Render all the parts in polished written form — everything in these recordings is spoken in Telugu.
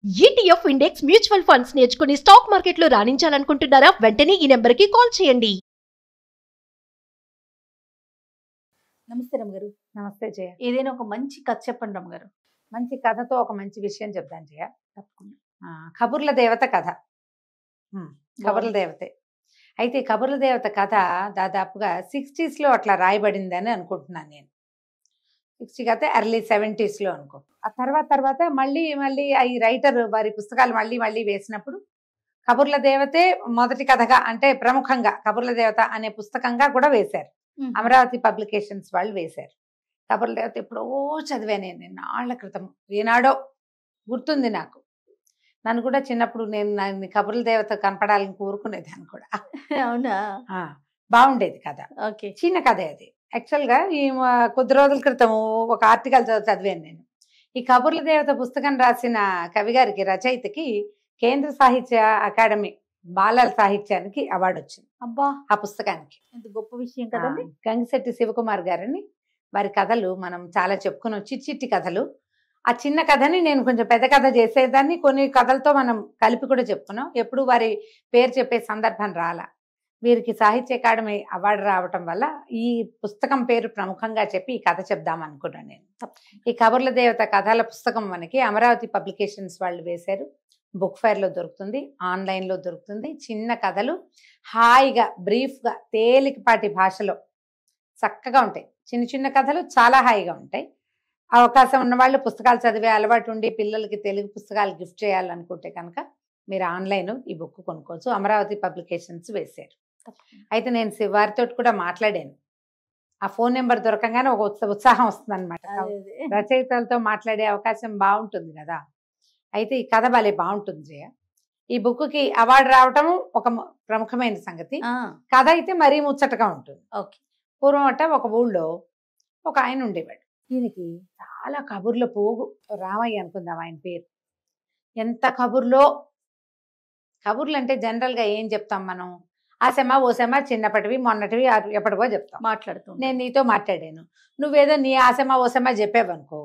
ETF ఇండెక్స్ మ్యూచువల్ ఫండ్స్ నేర్చుకుని స్టాక్ మార్కెట్లో రాణించాలనుకుంటున్నారా? వెంటనే ఈ నెంబర్కి కాల్ చేయండి. నమస్తే రమ్మగారు. నమస్తే జయ. ఏదైనా ఒక మంచి కథ చెప్పండి రమ్మగారు. మంచి కథతో ఒక మంచి విషయం చెప్తాను జయ. తప్పకుండా. కబుర్ల దేవత కథ. కబుర్ల దేవతే. అయితే ఈ కబుర్ల దేవత కథ దాదాపుగా 60s లో అట్లా రాయబడిందని అనుకుంటున్నాను నేను. 60 అయితే ఎర్లీ 70s లో అనుకో. ఆ తర్వాత మళ్ళీ ఈ రైటర్ వారి పుస్తకాలు మళ్ళీ వేసినప్పుడు కబుర్ల దేవతే మొదటి కథగా, అంటే ప్రముఖంగా కబుర్ల దేవత అనే పుస్తకంగా కూడా వేశారు. అమరావతి పబ్లికేషన్స్ వాళ్ళు వేశారు. కబుర్ల దేవత ఎప్పుడో చదివాను నేను, నాళ్ల క్రితం, ఏనాడో గుర్తుంది నాకు. నన్ను కూడా చిన్నప్పుడు నేను కబుర్ల దేవత కనపడాలని కోరుకునేదాన్ని కూడా. అవునా? బాగుండేది కథ. ఓకే. చిన్న కథే అది. యాక్చువల్గా ఈ కొద్ది రోజుల క్రితం ఒక ఆర్టికల్ చదివాను నేను. ఈ కబుర్ల దేవత పుస్తకం రాసిన కవి గారికి, రచయితకి కేంద్ర సాహిత్య అకాడమీ బాలల సాహిత్యానికి అవార్డు వచ్చింది. అబ్బా, ఆ పుస్తకానికి. ఎంత గొప్ప విషయం కదండి. గంగిశెట్టి శివకుమార్ గారని, వారి కథలు మనం చాలా చెప్పుకున్నాం, చిట్టి కథలు. ఆ చిన్న కథని నేను కొంచెం పెద్ద కథ చేసేదాన్ని, కొన్ని కథలతో మనం కలిపి కూడా చెప్పుకున్నాం. ఎప్పుడు వారి పేరు చెప్పే సందర్భం రాలా. వీరికి సాహిత్య అకాడమీ అవార్డు రావటం వల్ల ఈ పుస్తకం పేరు ప్రముఖంగా చెప్పి ఈ కథ చెప్దాం అనుకున్నాను నేను. ఈ కబుర్ల దేవత కథల పుస్తకం మనకి అమరావతి పబ్లికేషన్స్ వాళ్ళు వేశారు. బుక్ ఫైర్లో దొరుకుతుంది, ఆన్లైన్లో దొరుకుతుంది. చిన్న కథలు హాయిగా, బ్రీఫ్గా, తేలికపాటి భాషలో చక్కగా ఉంటాయి. చిన్న కథలు చాలా హాయిగా ఉంటాయి. అవకాశం ఉన్నవాళ్ళు, పుస్తకాలు చదివే అలవాటు ఉండి పిల్లలకి తెలుగు పుస్తకాలు గిఫ్ట్ చేయాలనుకుంటే కనుక మీరు ఆన్లైన్ ఈ బుక్ కొనుక్కోవచ్చు. అమరావతి పబ్లికేషన్స్ వేశారు. అయితే నేను వారితో కూడా మాట్లాడాను. ఆ ఫోన్ నెంబర్ దొరకంగానే ఒక ఉత్సాహం వస్తుంది అనమాట. రచయితలతో మాట్లాడే అవకాశం బాగుంటుంది కదా. అయితే ఈ కథ భలే బాగుంటుంది జయ. ఈ బుక్కి అవార్డు రావటం ఒక ప్రముఖమైన సంగతి. కథ అయితే మరీ ముచ్చటగా ఉంటుంది. ఓకే. పూర్వం అట్ట ఒక ఊళ్ళో ఒక ఆయన ఉండేవాడు. ఈయనకి చాలా కబుర్ల పోగు. రామయ్య అనుకుందాం ఆయన పేరు. ఎంత కబుర్లో. కబుర్లు అంటే జనరల్గా ఏం చెప్తాం మనం? ఆసెమా ఓసెమా, చిన్నప్పటివి మొన్నటివి ఎప్పటికో చెప్తాం. మాట్లాడుతూ నేను నీతో మాట్లాడాను, నువ్వేదో నీ ఆసెమా ఓసెమా చెప్పావనుకో,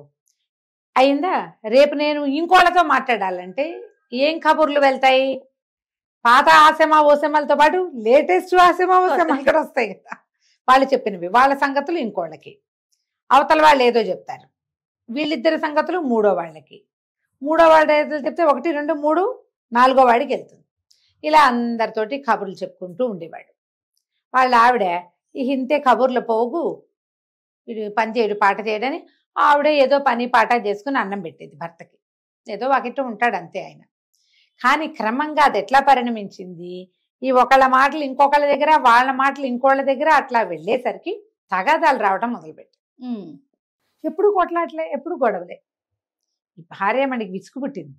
అయిందా? రేపు నేను ఇంకోళ్ళతో మాట్లాడాలంటే ఏం కబుర్లు వెళ్తాయి? పాత ఆసెమా ఓసెమాలతో పాటు లేటెస్ట్ ఆసెమా ఓసెమాలు కూడా వస్తాయి కదా. వాళ్ళు చెప్పినవి, వాళ్ళ సంగతులు ఇంకోళ్ళకి, అవతల వాళ్ళు ఏదో చెప్తారు, వీళ్ళిద్దరి సంగతులు మూడో వాళ్ళకి, మూడో వాడు ఏదో చెప్తే 1, 2, 3 4 వాడికి వెళ్తుంది. ఇలా అందరితోటి కబుర్లు చెప్పుకుంటూ ఉండేవాడు. వాళ్ళ ఆవిడ ఇంతే కబుర్ల పోగు, పని చేయడు పాట చేయడని ఆవిడ ఏదో పని పాట చేసుకుని అన్నం పెట్టేది భర్తకి. ఏదో వాకిట్టు ఉంటాడు అంతే ఆయన. కానీ క్రమంగా అది ఎట్లా పరిణమించింది, ఈ ఒకళ్ళ మాటలు ఇంకొకళ్ళ దగ్గర, వాళ్ళ మాటలు ఇంకోళ్ళ దగ్గర అట్లా వెళ్ళేసరికి తగాదాలు రావడం మొదలుపెట్టాయి. ఎప్పుడు కొట్లాట్లే, ఎప్పుడు గొడవలే. ఈ భార్య మనకి విసుగు పుట్టింది.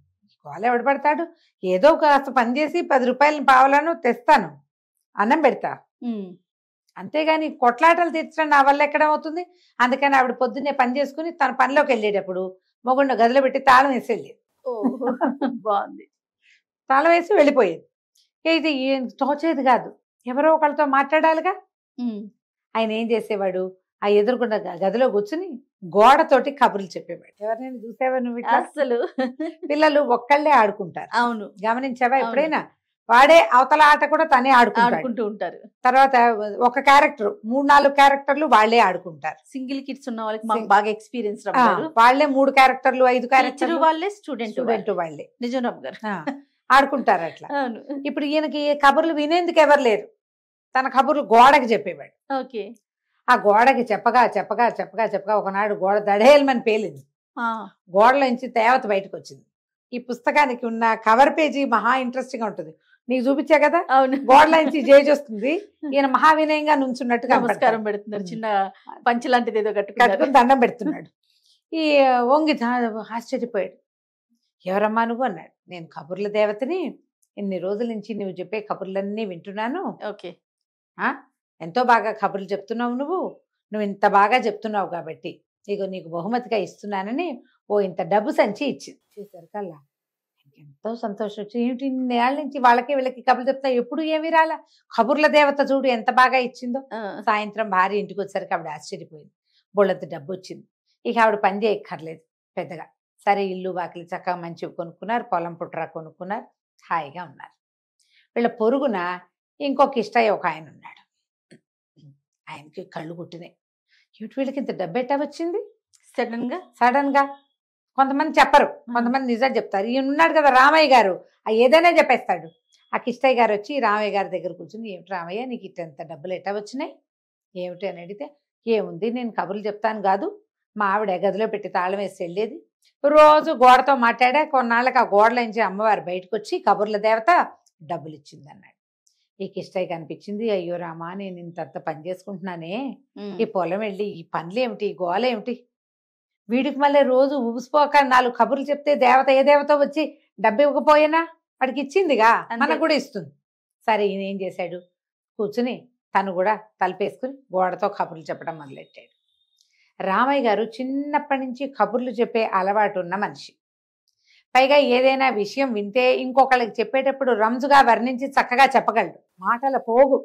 వాళ్ళు ఎవడు పడతాడు, ఏదో కాస్త పని చేసి 10 రూపాయలు పావలను తెస్తాను, అన్నం పెడతా, అంతేగాని కొట్లాటలు తీర్చడం నా వల్ల ఎక్కడ అవుతుంది? అందుకని ఆవిడ పొద్దున్నే పని చేసుకుని తన పనిలోకి వెళ్ళేటప్పుడు మొగుండు గదిలో పెట్టి తాళం వేసి వెళ్ళేది. బాగుంది. తాళం వేసి వెళ్ళిపోయేది. ఇది తోచేది కాదు, ఎవరో ఒకళ్ళతో మాట్లాడాలిగా. ఆయన ఏం చేసేవాడు, ఆ ఎదురుకున్న గదిలో కూర్చుని గోడతోటి కబుర్లు చెప్పేవాడు. ఎవరినైనా చూసావా నువ్వు? అసలు పిల్లలు ఒక్కళ్ళే ఆడుకుంటారు. అవును, గమనించావా ఎప్పుడైనా? వాడే అవతల ఆట కూడా తనే ఆడుకుంటూ ఉంటారు. తర్వాత ఒక క్యారెక్టర్, 3-4 క్యారెక్టర్లు వాళ్లే ఆడుకుంటారు. సింగిల్ కిడ్స్ ఉన్న వాళ్ళకి మాకు బాగా ఎక్స్పీరియన్స్. వాళ్లే 3 క్యారెక్టర్లు 5 క్యారెక్టర్లు వాళ్ళే, స్టూడెంట్ వాళ్ళే. నిజం రమ్మ గారు ఆడుకుంటారు అట్లా. ఇప్పుడు ఈయనకి కబుర్లు వినేందుకు ఎవరు లేరు. తన కబుర్లు గోడకి చెప్పేవాడు. ఓకే. ఆ గోడకి చెప్పగా ఒకనాడు గోడ దడేల్మని పేలింది. గోడలోంచి దేవత బయటకు వచ్చింది. ఈ పుస్తకానికి ఉన్న కవర్ పేజీ మహా ఇంట్రెస్టింగ్ గా ఉంటుంది. నీకు చూపించా కదా, గోడలోంచి జేజ్ వస్తుంది. ఈయన మహావినయంగా నుంచున్నట్టుగా నమస్కారం పెడుతున్నారు, చిన్న పంచి లాంటిది ఏదో కట్టుకుని దండం పెడుతున్నాడు. ఈ వంగి ఆశ్చర్యపోయాడు. ఎవరమ్మా నువ్వు అన్నాడు. నేను కబుర్ల దేవతని, ఇన్ని రోజుల నుంచి నువ్వు చెప్పే కబుర్లన్నీ వింటున్నాను. ఓకే. ఎంతో బాగా కబుర్లు చెప్తున్నావు నువ్వు ఇంత బాగా చెప్తున్నావు కాబట్టి ఇగో నీకు బహుమతిగా ఇస్తున్నానని ఇంత డబ్బు సంచి ఇచ్చింది. చేసరికల్లా ఎంతో సంతోషం వచ్చి, ఏమిటి ఇన్నేళ్ళ నుంచి వాళ్ళకి వీళ్ళకి కబుర్లు చెప్తా, ఎప్పుడు ఏమి రాలా, కబుర్ల దేవత చూడు ఎంత బాగా ఇచ్చిందో. సాయంత్రం భార్య ఇంటికి వచ్చేసరికి ఆవిడ ఆశ్చర్యపోయింది. బొళ్ళంత డబ్బు వచ్చింది. ఇక ఆవిడ పని చేయక్కర్లేదు పెద్దగా. సరే ఇల్లు వాకిలి చక్కగా మంచివి కొనుక్కున్నారు, పొలం పుట్రా కొనుక్కున్నారు, హాయిగా ఉన్నారు. వీళ్ళ పొరుగున ఇంకొక ఇష్టయ్య ఒక ఆయన ఉన్నాడు. ఆయనకి కళ్ళు కుట్టినాయి. ఏమిటి వీళ్ళకి ఇంత డబ్బు ఎట్టా వచ్చింది సడన్ గా? కొంతమంది చెప్పరు, కొంతమంది నిజం చెప్తారు. ఈయన ఉన్నాడు కదా రామయ్య గారు, ఏదైనా చెప్పేస్తాడు. ఆ కిష్టయ్య గారు వచ్చి రామయ్య గారి దగ్గర కూర్చుని, ఏమిటి రామయ్య నీకు ఇంత డబ్బులు ఎట్టా వచ్చినాయి ఏమిటి అని అడిగితే, ఏముంది నేను కబుర్లు చెప్తాను కాదు, మా ఆవిడ గదిలో పెట్టి తాళం వేసి వెళ్ళేది, రోజు గోడతో మాట్లాడా, కొన్నాళ్ళకి ఆ గోడలోంచి అమ్మవారు బయటకు వచ్చి కబుర్ల దేవత డబ్బులు ఇచ్చింది అన్నాడు. ఈ కిష్టయ్య కనిపించింది, అయ్యో రామా నేను ఇంతంత పని చేసుకుంటున్నానే, ఈ పొలం వెళ్ళి ఈ పనులు ఏమిటి, ఈ గోల ఏమిటి, వీడికి మళ్ళీ రోజు ఊసిపోక 4 కబుర్లు చెప్తే దేవత ఏ దేవత వచ్చి డబ్బు ఇవ్వకపోయినా వాడికి ఇచ్చిందిగా, మనకు కూడా ఇస్తుంది. సరే ఈయన ఏం చేశాడు, కూర్చుని తను కూడా తలపేసుకుని గోడతో కబుర్లు చెప్పడం మొదలెట్టాడు. రామయ్య గారు చిన్నప్పటి నుంచి కబుర్లు చెప్పే అలవాటు ఉన్న మనిషి. పైగా ఏదైనా విషయం వింటే ఇంకొకళ్ళకి చెప్పేటప్పుడు రంజుగా వర్ణించి చక్కగా చెప్పగలడు. మాటల పోగు,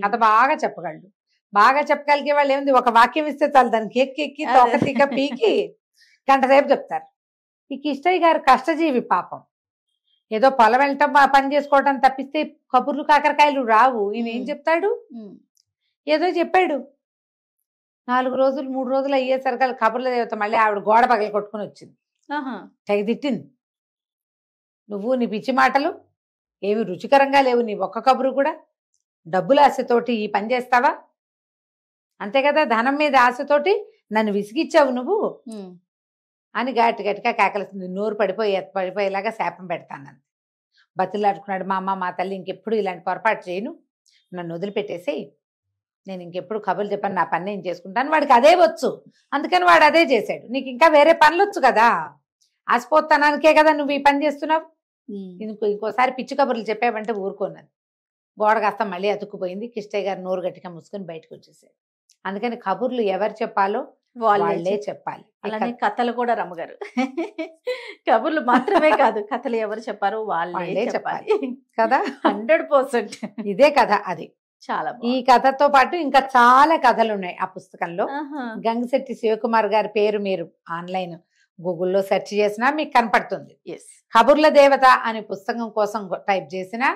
కథ బాగా చెప్పగలడు. బాగా చెప్పగలిగే వాళ్ళు ఏముంది, ఒక వాక్యం ఇస్తే చాలు దానికి ఎక్కి తోక పీకి గంట సేపు చెప్తారు. ఈ కిష్టయ్య గారు కష్టజీవి పాపం. ఏదో పొలం వెళ్ళటం పని చేసుకోవటం తప్పిస్తే కబుర్లు కాకరకాయలు రావు. ఈయన ఏం చెప్తాడు, ఏదో చెప్పాడు. 4 రోజులు 3 రోజులు అయ్యేసరికి కబుర్ల దేవత మళ్ళీ ఆవిడ గోడ పగలు కొట్టుకుని వచ్చింది. తెగ తిట్టింది, నువ్వు నీ పిచ్చి మాటలు ఏమి రుచికరంగా లేవు, నీ ఒక్క కబురు కూడా డబ్బుల ఆశతోటి ఈ పని చేస్తావా, అంతే కదా, ధనం మీద ఆశతోటి నన్ను విసిగిచ్చావు నువ్వు అని గట్టిగా కేకలుస్తుంది. నోరు పడిపోయేలాగా శాపం పెడతానని బతిలాడుకున్నాడు. మా అమ్మ మా తల్లి ఇంకెప్పుడు ఇలాంటి పొరపాటు చేయను, నన్ను వదిలిపెట్టేసి నేను ఇంకెప్పుడు కబుర్లు చెప్పాను, నా పని నేను చేసుకుంటాను. వాడికి అదే వచ్చు, అందుకని వాడు అదే చేశాడు. నీకు ఇంకా వేరే పనులు వచ్చు కదా, ఆశపోతానానికే కదా నువ్వు ఈ పని చేస్తున్నావు. ఇంకోసారి పిచ్చి కబుర్లు చెప్పావంటే ఊరుకోన్నది. గోడ కాస్త మళ్ళీ అతుక్కుపోయింది. కిష్టయ్య గారు నోరు గట్టిగా మూసుకొని బయటకు వచ్చేసాడు. అందుకని కబుర్లు ఎవరు చెప్పాలో వాళ్ళే చెప్పాలి. అలానే కథలు కూడా రమ్మగారు కబుర్లు మాత్రమే కాదు, కథలు ఎవరు చెప్పారో వాళ్ళే చెప్పాలి కదా, 100%. ఇదే కథ. అది చాలా ఈ కథతో పాటు ఇంకా చాలా కథలు ఉన్నాయి ఆ పుస్తకంలో. గంగిశెట్టి శివకుమార్ గారి పేరు మీరు ఆన్లైన్ గూగుల్లో సెర్చ్ చేసినా మీకు కనపడుతుంది. కబుర్ల దేవత అనే పుస్తకం కోసం టైప్ చేసినా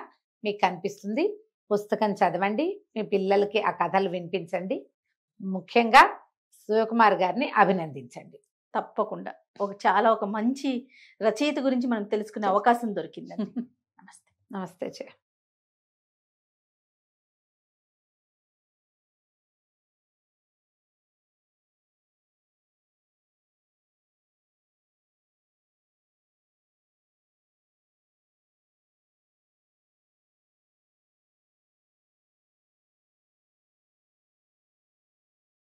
మీకు కనిపిస్తుంది. పుస్తకం చదవండి, మీ పిల్లలకి ఆ కథలు వినిపించండి. ముఖ్యంగా శివకుమార్ గారిని అభినందించండి. తప్పకుండా ఒక మంచి రచయిత గురించి మనం తెలుసుకునే అవకాశం దొరికిందండి. నమస్తే.